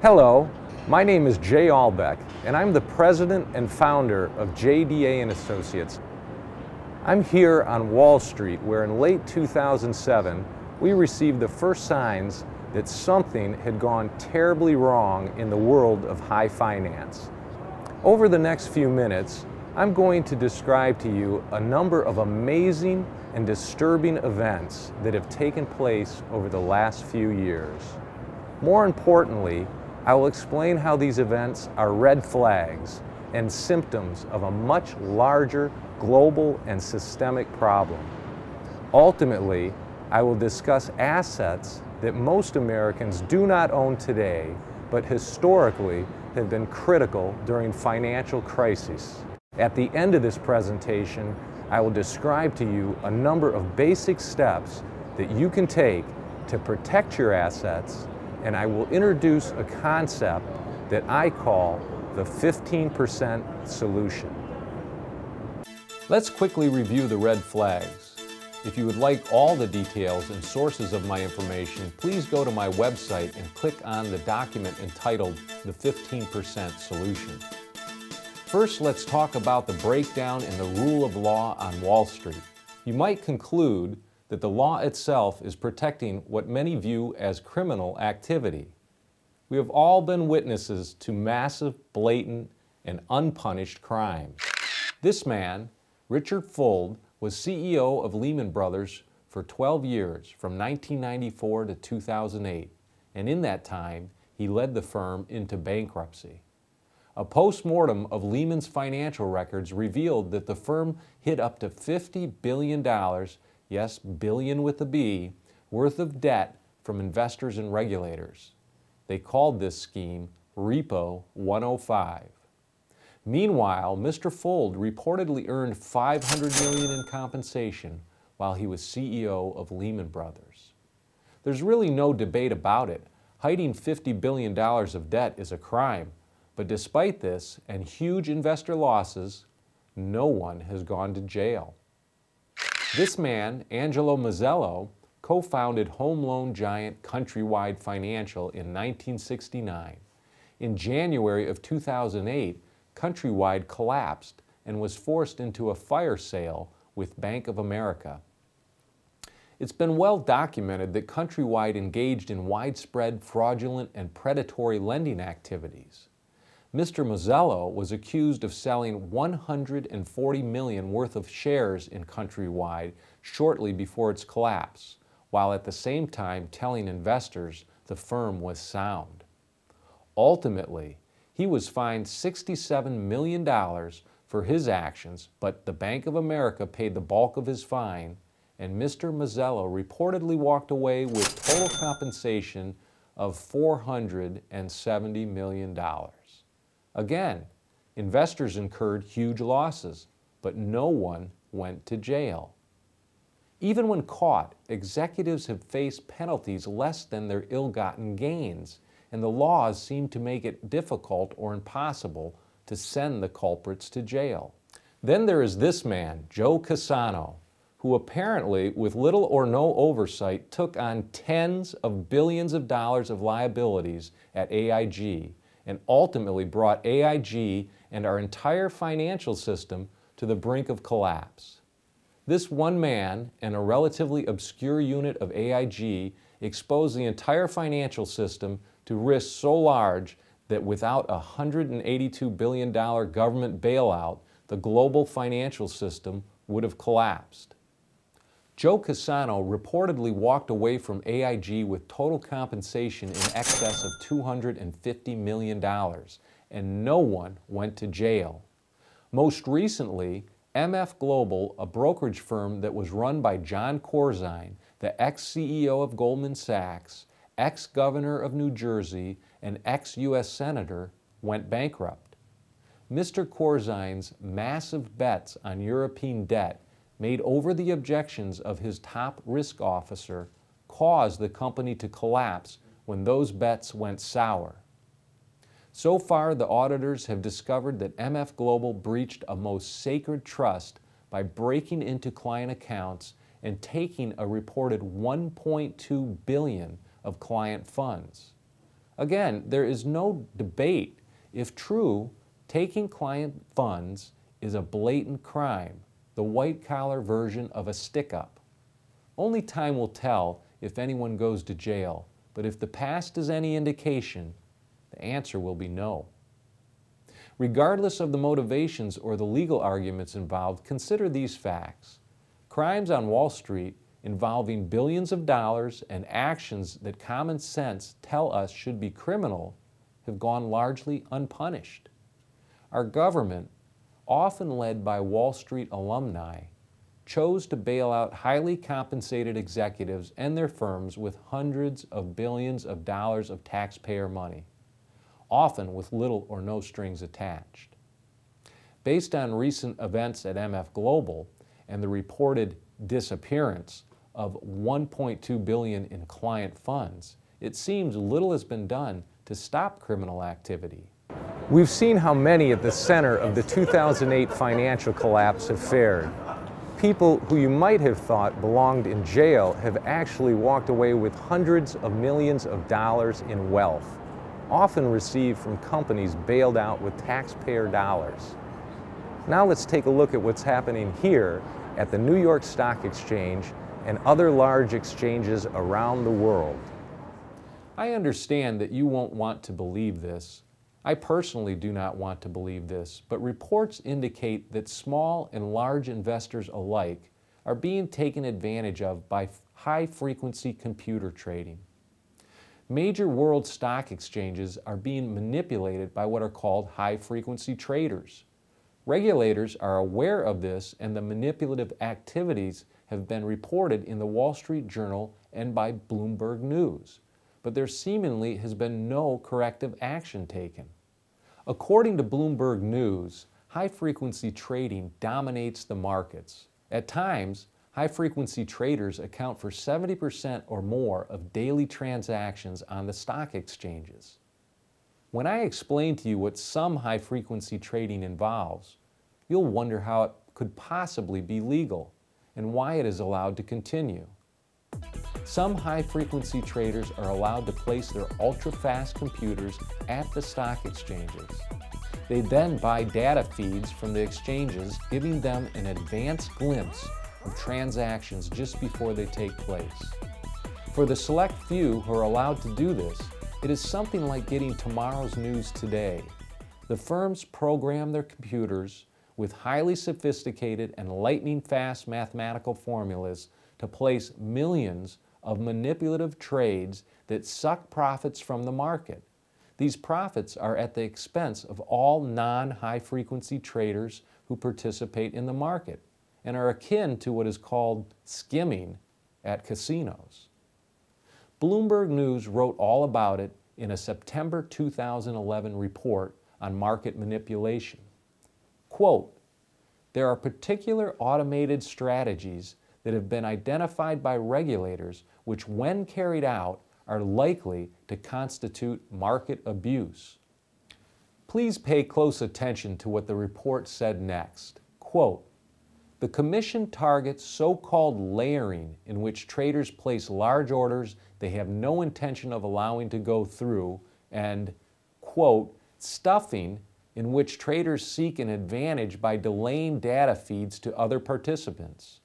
Hello, my name is Jay Albeck, and I'm the president and founder of JDA & Associates. I'm here on Wall Street, where in late 2007, we received the first signs that something had gone terribly wrong in the world of high finance. Over the next few minutes, I'm going to describe to you a number of amazing and disturbing events that have taken place over the last few years. More importantly, I will explain how these events are red flags and symptoms of a much larger global and systemic problem. Ultimately, I will discuss assets that most Americans do not own today, but historically have been critical during financial crises. At the end of this presentation, I will describe to you a number of basic steps that you can take to protect your assets, and I will introduce a concept that I call the 15% solution. Let's quickly review the red flags. If you would like all the details and sources of my information, please go to my website and click on the document entitled The 15% Solution. First, let's talk about the breakdown in the rule of law on Wall Street. You might conclude that the law itself is protecting what many view as criminal activity. We have all been witnesses to massive, blatant, and unpunished crimes. This man, Richard Fuld, was CEO of Lehman Brothers for 12 years, from 1994 to 2008, and in that time, he led the firm into bankruptcy. A post-mortem of Lehman's financial records revealed that the firm hid up to $50 billion, yes, billion with a B, worth of debt from investors and regulators. They called this scheme Repo 105. Meanwhile, Mr. Fuld reportedly earned $500 million in compensation while he was CEO of Lehman Brothers. There's really no debate about it. Hiding $50 billion of debt is a crime, but despite this and huge investor losses, no one has gone to jail. This man, Angelo Mozzello, co-founded home loan giant Countrywide Financial in 1969. In January of 2008, Countrywide collapsed and was forced into a fire sale with Bank of America. It's been well documented that Countrywide engaged in widespread fraudulent and predatory lending activities. Mr. Mozzello was accused of selling $140 million worth of shares in Countrywide shortly before its collapse, while at the same time telling investors the firm was sound. Ultimately, he was fined $67 million for his actions, but the Bank of America paid the bulk of his fine, and Mr. Mozzello reportedly walked away with total compensation of $470 million. Again, investors incurred huge losses, but no one went to jail. Even when caught, executives have faced penalties less than their ill-gotten gains, and the laws seem to make it difficult or impossible to send the culprits to jail. Then there is this man, Joe Cassano, who apparently, with little or no oversight, took on tens of billions of dollars of liabilities at AIG, and ultimately brought AIG and our entire financial system to the brink of collapse. This one man and a relatively obscure unit of AIG exposed the entire financial system to risks so large that without a $182 billion government bailout, the global financial system would have collapsed. Joe Cassano reportedly walked away from AIG with total compensation in excess of $250 million, and no one went to jail. Most recently, MF Global, a brokerage firm that was run by John Corzine, the ex-CEO of Goldman Sachs, ex-governor of New Jersey, and ex-U.S. senator, went bankrupt. Mr. Corzine's massive bets on European debt made over the objections of his top risk officer caused the company to collapse when those bets went sour. So far, the auditors have discovered that MF Global breached a most sacred trust by breaking into client accounts and taking a reported $1.2 billion of client funds. Again, there is no debate. If true, taking client funds is a blatant crime, the white-collar version of a stick-up. Only time will tell if anyone goes to jail, but if the past is any indication, the answer will be no. Regardless of the motivations or the legal arguments involved, consider these facts. Crimes on Wall Street involving billions of dollars and actions that common sense tell us should be criminal have gone largely unpunished. Our government, often led by Wall Street alumni, chose to bail out highly compensated executives and their firms with hundreds of billions of dollars of taxpayer money, often with little or no strings attached. Based on recent events at MF Global and the reported disappearance of $1.2 billion in client funds, it seems little has been done to stop criminal activity. We've seen how many at the center of the 2008 financial collapse have fared. People who you might have thought belonged in jail have actually walked away with hundreds of millions of dollars in wealth, often received from companies bailed out with taxpayer dollars. Now let's take a look at what's happening here at the New York Stock Exchange and other large exchanges around the world. I understand that you won't want to believe this. I personally do not want to believe this, but reports indicate that small and large investors alike are being taken advantage of by high-frequency computer trading. Major world stock exchanges are being manipulated by what are called high-frequency traders. Regulators are aware of this, and the manipulative activities have been reported in the Wall Street Journal and by Bloomberg News, but there seemingly has been no corrective action taken. According to Bloomberg News, high-frequency trading dominates the markets. At times, high-frequency traders account for 70% or more of daily transactions on the stock exchanges. When I explain to you what some high-frequency trading involves, you'll wonder how it could possibly be legal and why it is allowed to continue. Some high-frequency traders are allowed to place their ultra-fast computers at the stock exchanges. They then buy data feeds from the exchanges, giving them an advanced glimpse of transactions just before they take place. For the select few who are allowed to do this, it is something like getting tomorrow's news today. The firms program their computers with highly sophisticated and lightning-fast mathematical formulas to place millions of manipulative trades that suck profits from the market. These profits are at the expense of all non-high-frequency traders who participate in the market and are akin to what is called skimming at casinos. Bloomberg News wrote all about it in a September 2011 report on market manipulation. Quote, "There are particular automated strategies that have been identified by regulators which, when carried out, are likely to constitute market abuse." Please pay close attention to what the report said next. Quote, "The Commission targets so-called layering, in which traders place large orders they have no intention of allowing to go through, and, quote, stuffing, in which traders seek an advantage by delaying data feeds to other participants."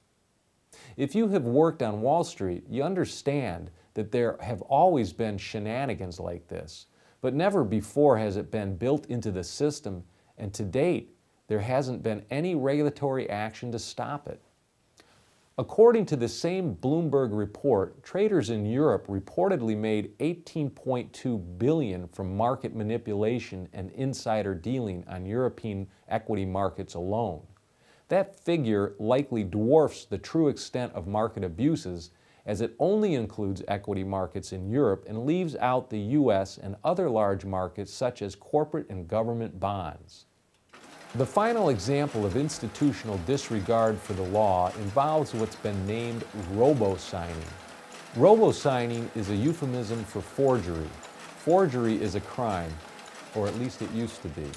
If you have worked on Wall Street, you understand that there have always been shenanigans like this, but never before has it been built into the system, and to date, there hasn't been any regulatory action to stop it. According to the same Bloomberg report, traders in Europe reportedly made $18.2 billion from market manipulation and insider dealing on European equity markets alone. That figure likely dwarfs the true extent of market abuses, as it only includes equity markets in Europe and leaves out the US and other large markets such as corporate and government bonds. The final example of institutional disregard for the law involves what's been named robo-signing. Robo-signing is a euphemism for forgery. Forgery is a crime, or at least it used to be.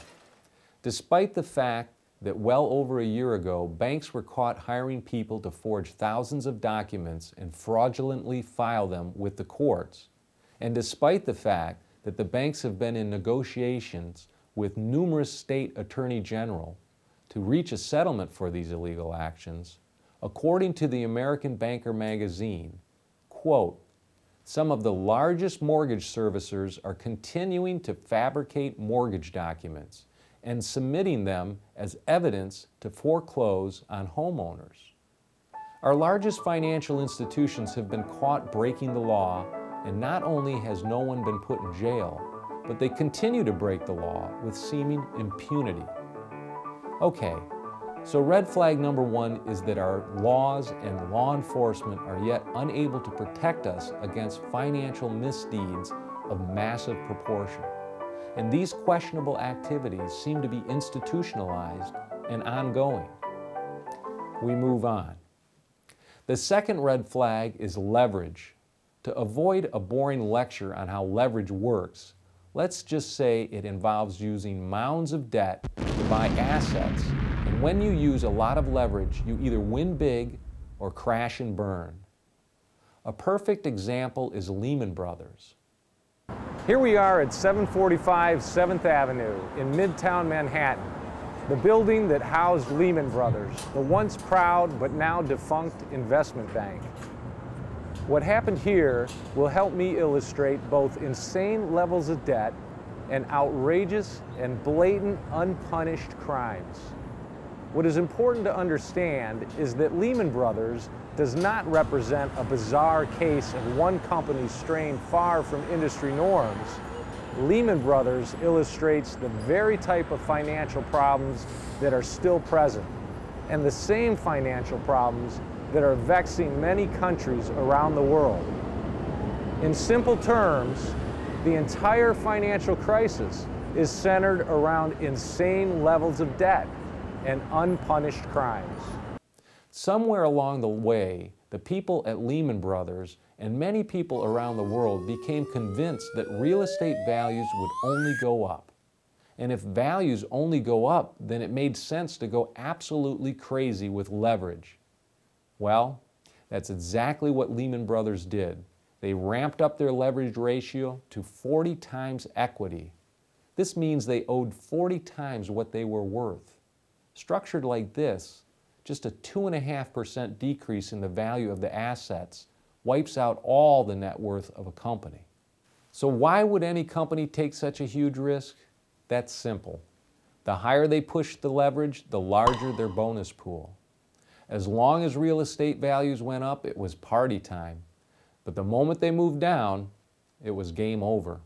Despite the fact that well over a year ago, banks were caught hiring people to forge thousands of documents and fraudulently file them with the courts, and despite the fact that the banks have been in negotiations with numerous state attorney general to reach a settlement for these illegal actions, according to the American Banker magazine, quote, "Some of the largest mortgage servicers are continuing to fabricate mortgage documents and submitting them as evidence to foreclose on homeowners. Our largest financial institutions have been caught breaking the law, and not only has no one been put in jail, but they continue to break the law with seeming impunity." Okay, so red flag number one is that our laws and law enforcement are yet unable to protect us against financial misdeeds of massive proportion. And these questionable activities seem to be institutionalized and ongoing. We move on. The second red flag is leverage. To avoid a boring lecture on how leverage works, let's just say it involves using mounds of debt to buy assets, and when you use a lot of leverage, you either win big or crash and burn. A perfect example is Lehman Brothers. Here we are at 745 7th Avenue in Midtown Manhattan, the building that housed Lehman Brothers, the once proud but now defunct investment bank. What happened here will help me illustrate both insane levels of debt and outrageous and blatant unpunished crimes. What is important to understand is that Lehman Brothers does not represent a bizarre case of one company straying far from industry norms. Lehman Brothers illustrates the very type of financial problems that are still present, and the same financial problems that are vexing many countries around the world. In simple terms, the entire financial crisis is centered around insane levels of debt and unpunished crimes. Somewhere along the way, the people at Lehman Brothers and many people around the world became convinced that real estate values would only go up. And if values only go up, then it made sense to go absolutely crazy with leverage. Well, that's exactly what Lehman Brothers did. They ramped up their leverage ratio to 40 times equity. This means they owed 40 times what they were worth. Structured like this, just a 2.5% decrease in the value of the assets wipes out all the net worth of a company. So why would any company take such a huge risk? That's simple. The higher they pushed the leverage, the larger their bonus pool. As long as real estate values went up, it was party time. But the moment they moved down, it was game over.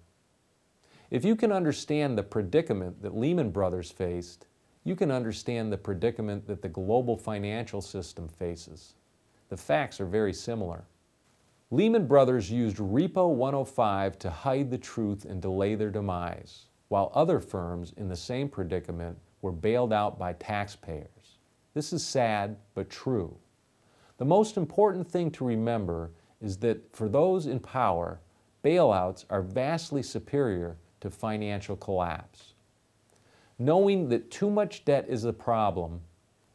If you can understand the predicament that Lehman Brothers faced, you can understand the predicament that the global financial system faces. The facts are very similar. Lehman Brothers used Repo 105 to hide the truth and delay their demise, while other firms in the same predicament were bailed out by taxpayers. This is sad, but true. The most important thing to remember is that for those in power, bailouts are vastly superior to financial collapse. Knowing that too much debt is a problem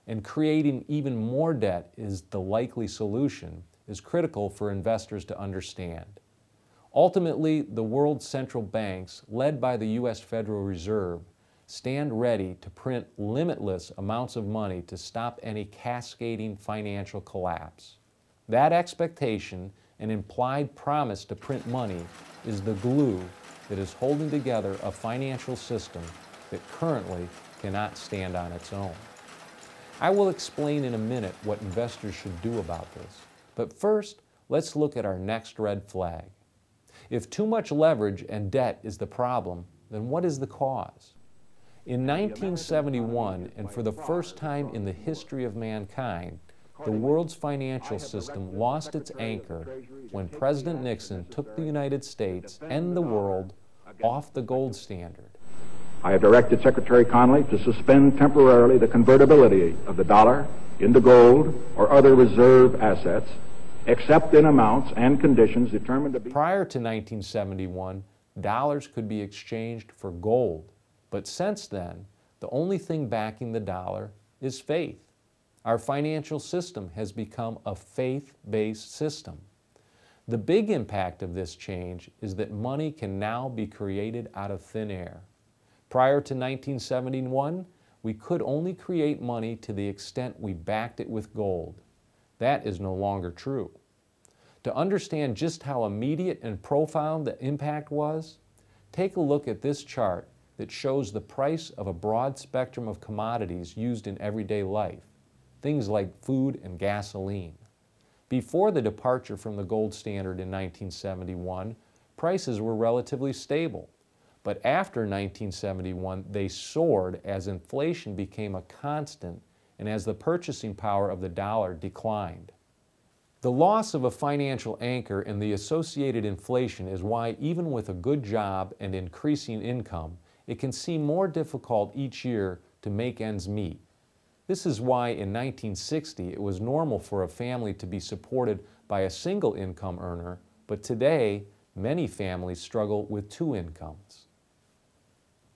and creating even more debt is the likely solution is critical for investors to understand. Ultimately, the world's central banks, led by the U.S. Federal Reserve, stand ready to print limitless amounts of money to stop any cascading financial collapse. That expectation and implied promise to print money is the glue that is holding together a financial system that currently cannot stand on its own. I will explain in a minute what investors should do about this. But first, let's look at our next red flag. If too much leverage and debt is the problem, then what is the cause? In 1971, and for the first time in the history of mankind, the world's financial system lost its anchor when President Nixon took the United States and the world off the gold standard. I have directed Secretary Connally to suspend temporarily the convertibility of the dollar into gold or other reserve assets, except in amounts and conditions determined to be... Prior to 1971, dollars could be exchanged for gold. But since then, the only thing backing the dollar is faith. Our financial system has become a faith-based system. The big impact of this change is that money can now be created out of thin air. Prior to 1971, we could only create money to the extent we backed it with gold. That is no longer true. To understand just how immediate and profound the impact was, take a look at this chart that shows the price of a broad spectrum of commodities used in everyday life, things like food and gasoline. Before the departure from the gold standard in 1971, prices were relatively stable. But after 1971, they soared as inflation became a constant and as the purchasing power of the dollar declined. The loss of a financial anchor and the associated inflation is why, even with a good job and increasing income, it can seem more difficult each year to make ends meet. This is why in 1960 it was normal for a family to be supported by a single income earner, but today many families struggle with two incomes.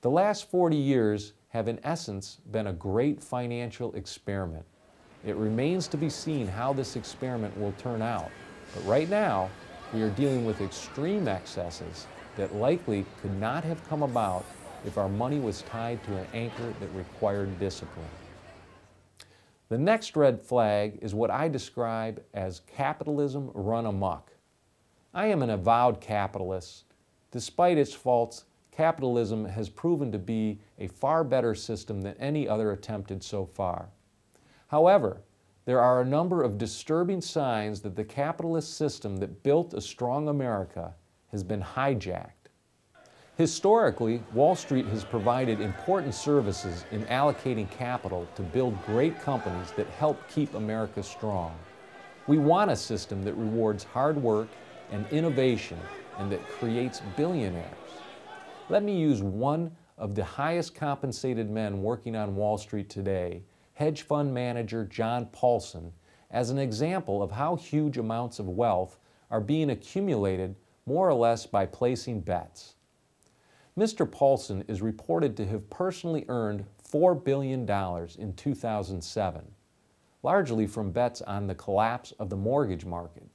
The last 40 years have in essence been a great financial experiment. It remains to be seen how this experiment will turn out, but right now we are dealing with extreme excesses that likely could not have come about if our money was tied to an anchor that required discipline. The next red flag is what I describe as capitalism run amok. I am an avowed capitalist. Despite its faults, capitalism has proven to be a far better system than any other attempted so far. However, there are a number of disturbing signs that the capitalist system that built a strong America has been hijacked. Historically, Wall Street has provided important services in allocating capital to build great companies that help keep America strong. We want a system that rewards hard work and innovation and that creates billionaires. Let me use one of the highest compensated men working on Wall Street today, hedge fund manager John Paulson, as an example of how huge amounts of wealth are being accumulated more or less by placing bets. Mr. Paulson is reported to have personally earned $4 billion in 2007, largely from bets on the collapse of the mortgage market,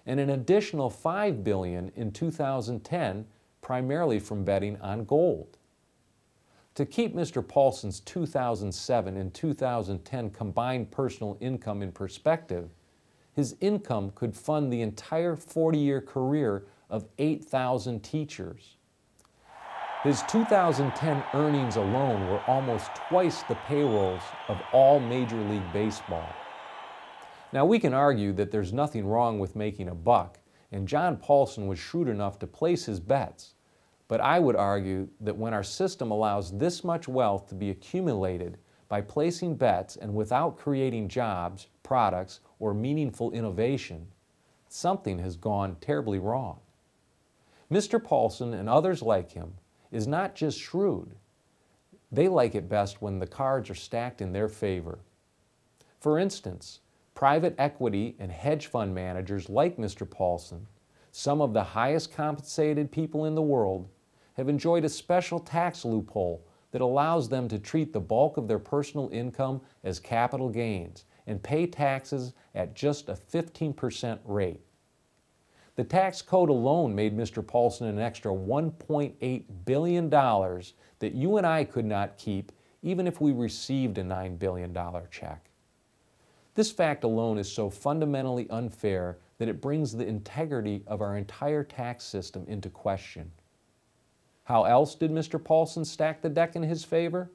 and an additional $5 billion in 2010, primarily from betting on gold. To keep Mr. Paulson's 2007 and 2010 combined personal income in perspective, his income could fund the entire 40-year career of 8,000 teachers. His 2010 earnings alone were almost twice the payrolls of all Major League Baseball. Now, we can argue that there's nothing wrong with making a buck, and John Paulson was shrewd enough to place his bets. But I would argue that when our system allows this much wealth to be accumulated by placing bets and without creating jobs, products, or meaningful innovation, something has gone terribly wrong. Mr. Paulson and others like him is not just shrewd. They like it best when the cards are stacked in their favor. For instance, private equity and hedge fund managers like Mr. Paulson, some of the highest compensated people in the world, have enjoyed a special tax loophole that allows them to treat the bulk of their personal income as capital gains and pay taxes at just a 15% rate. The tax code alone made Mr. Paulson an extra $1.8 billion that you and I could not keep even if we received a $9 billion check. This fact alone is so fundamentally unfair that it brings the integrity of our entire tax system into question. How else did Mr. Paulson stack the deck in his favor?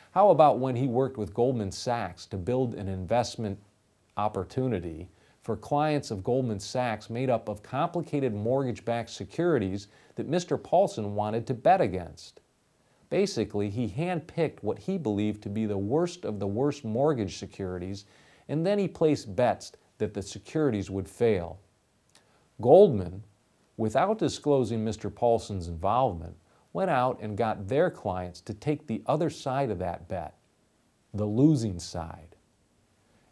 How about when he worked with Goldman Sachs to build an investment opportunity for clients of Goldman Sachs made up of complicated mortgage-backed securities that Mr. Paulson wanted to bet against? Basically, he handpicked what he believed to be the worst of the worst mortgage securities, and then he placed bets that the securities would fail. Goldman, without disclosing Mr. Paulson's involvement, went out and got their clients to take the other side of that bet, the losing side.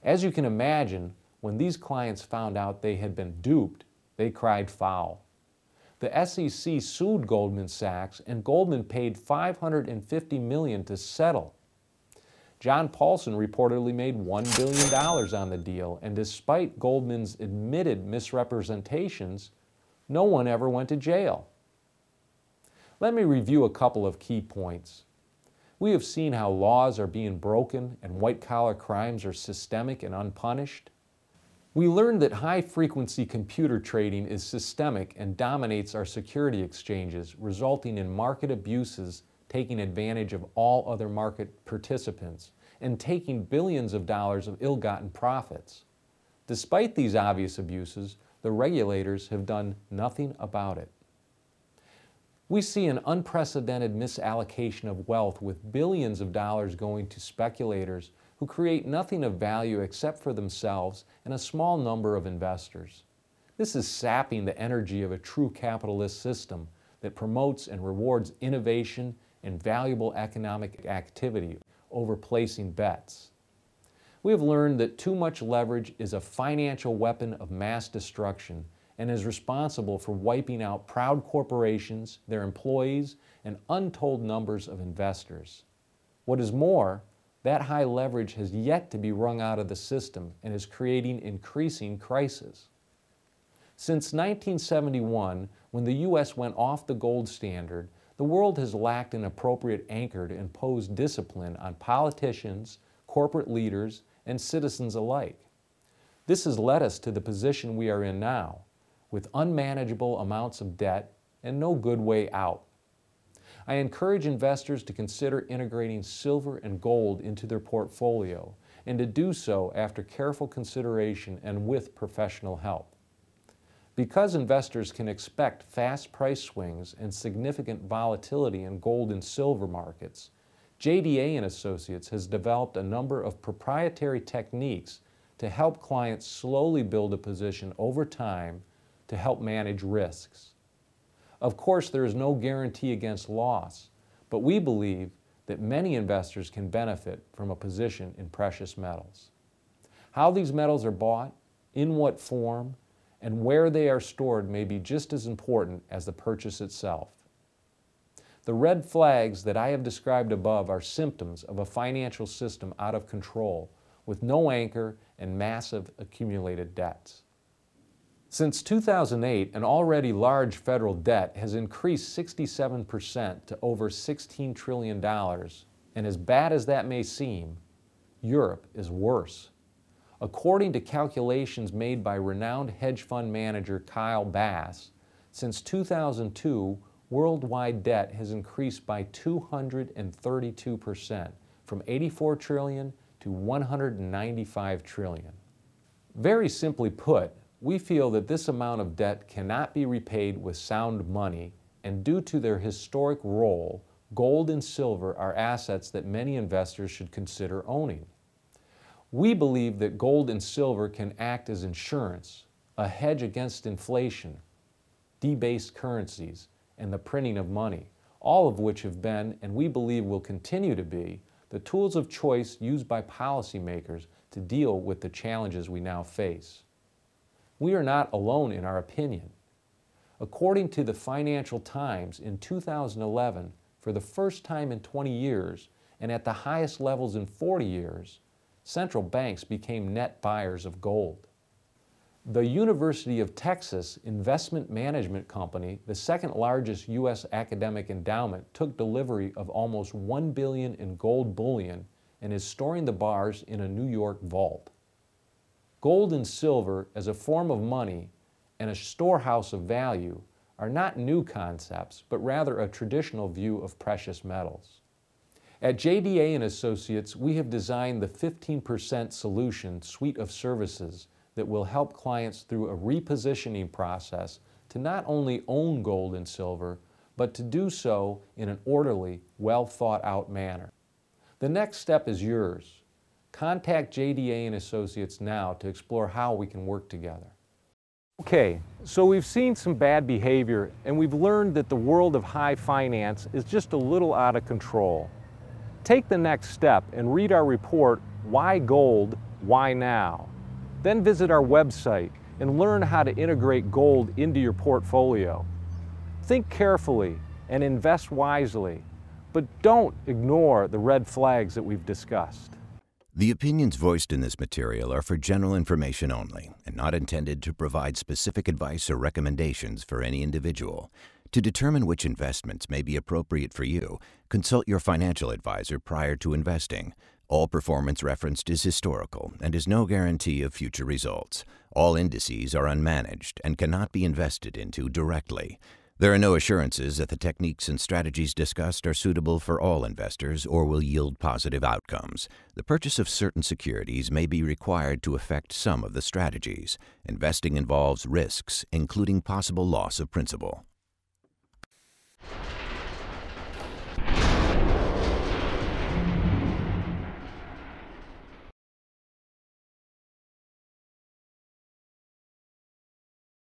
As you can imagine, when these clients found out they had been duped, they cried foul. The SEC sued Goldman Sachs, and Goldman paid $550 million to settle. John Paulson reportedly made $1 billion on the deal, and despite Goldman's admitted misrepresentations, no one ever went to jail. Let me review a couple of key points. We have seen how laws are being broken and white-collar crimes are systemic and unpunished. We learned that high-frequency computer trading is systemic and dominates our security exchanges, resulting in market abuses taking advantage of all other market participants and taking billions of dollars of ill-gotten profits. Despite these obvious abuses, the regulators have done nothing about it. We see an unprecedented misallocation of wealth with billions of dollars going to speculators who create nothing of value except for themselves and a small number of investors. This is sapping the energy of a true capitalist system that promotes and rewards innovation and valuable economic activity over placing bets. We have learned that too much leverage is a financial weapon of mass destruction and is responsible for wiping out proud corporations, their employees, and untold numbers of investors. What is more, that high leverage has yet to be wrung out of the system and is creating increasing crises. Since 1971, when the U.S. went off the gold standard, the world has lacked an appropriate anchor to impose discipline on politicians, corporate leaders, and citizens alike. This has led us to the position we are in now, with unmanageable amounts of debt and no good way out. I encourage investors to consider integrating silver and gold into their portfolio, and to do so after careful consideration and with professional help. Because investors can expect fast price swings and significant volatility in gold and silver markets, JDA & Associates has developed a number of proprietary techniques to help clients slowly build a position over time to help manage risks. Of course, there is no guarantee against loss, but we believe that many investors can benefit from a position in precious metals. How these metals are bought, in what form, and where they are stored may be just as important as the purchase itself. The red flags that I have described above are symptoms of a financial system out of control, with no anchor and massive accumulated debts. Since 2008, an already large federal debt has increased 67% to over $16 trillion, and as bad as that may seem, Europe is worse. According to calculations made by renowned hedge fund manager Kyle Bass, since 2002, worldwide debt has increased by 232%, from 84 trillion to 195 trillion. Very simply put, we feel that this amount of debt cannot be repaid with sound money, and due to their historic role, gold and silver are assets that many investors should consider owning. We believe that gold and silver can act as insurance, a hedge against inflation, debased currencies, and the printing of money, all of which have been, and we believe will continue to be, the tools of choice used by policymakers to deal with the challenges we now face. We are not alone in our opinion. According to the Financial Times, in 2011, for the first time in 20 years, and at the highest levels in 40 years, central banks became net buyers of gold. The University of Texas Investment Management Company, the second largest U.S. academic endowment, took delivery of almost $1 billion in gold bullion and is storing the bars in a New York vault. Gold and silver as a form of money and a storehouse of value are not new concepts, but rather a traditional view of precious metals. At JDA & Associates, we have designed the 15% Solution suite of services that will help clients through a repositioning process to not only own gold and silver, but to do so in an orderly, well-thought-out manner. The next step is yours. Contact JDA & Associates now to explore how we can work together. Okay, so we've seen some bad behavior, and we've learned that the world of high finance is just a little out of control. Take the next step and read our report, Why Gold? Why Now? Then visit our website and learn how to integrate gold into your portfolio. Think carefully and invest wisely, but don't ignore the red flags that we've discussed. The opinions voiced in this material are for general information only and not intended to provide specific advice or recommendations for any individual. To determine which investments may be appropriate for you, consult your financial advisor prior to investing. All performance referenced is historical and is no guarantee of future results. All indices are unmanaged and cannot be invested into directly. There are no assurances that the techniques and strategies discussed are suitable for all investors or will yield positive outcomes. The purchase of certain securities may be required to effect some of the strategies. Investing involves risks, including possible loss of principal.